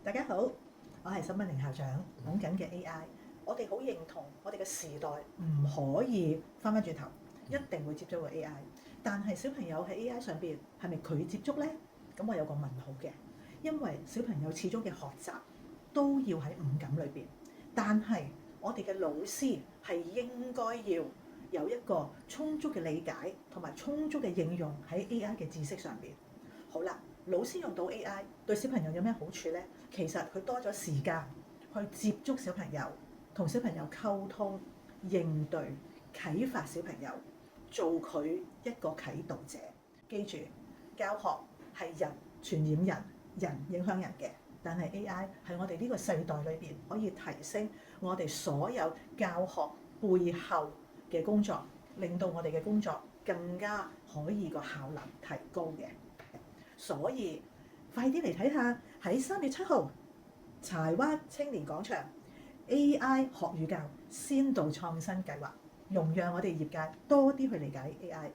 大家好，我係沈敏玲校長，講緊嘅 AI，我哋好認同我哋嘅時代唔可以翻返轉頭，一定會接觸個 AI。但係小朋友喺 AI 上邊係咪佢接觸呢？咁我有個問號嘅，因為小朋友始終嘅學習都要喺五感裏邊，但係我哋嘅老師係應該要有一個充足嘅理解同埋充足嘅應用喺 AI 嘅知識上邊。好啦。老師用到 AI 對小朋友有咩好處呢？其實佢多咗時間去接觸小朋友，同小朋友溝通、應對、啟發小朋友，做佢一個啟導者。記住，教學係人傳染人，人影響人嘅。但係 AI 係我哋呢個世代裏邊可以提升我哋所有教學背後嘅工作，令到我哋嘅工作更加可以個效能提高嘅。所以快啲嚟睇下喺3月7號柴灣青年廣場 AI 學與教先導創新計劃，容讓我哋業界多啲去理解 AI。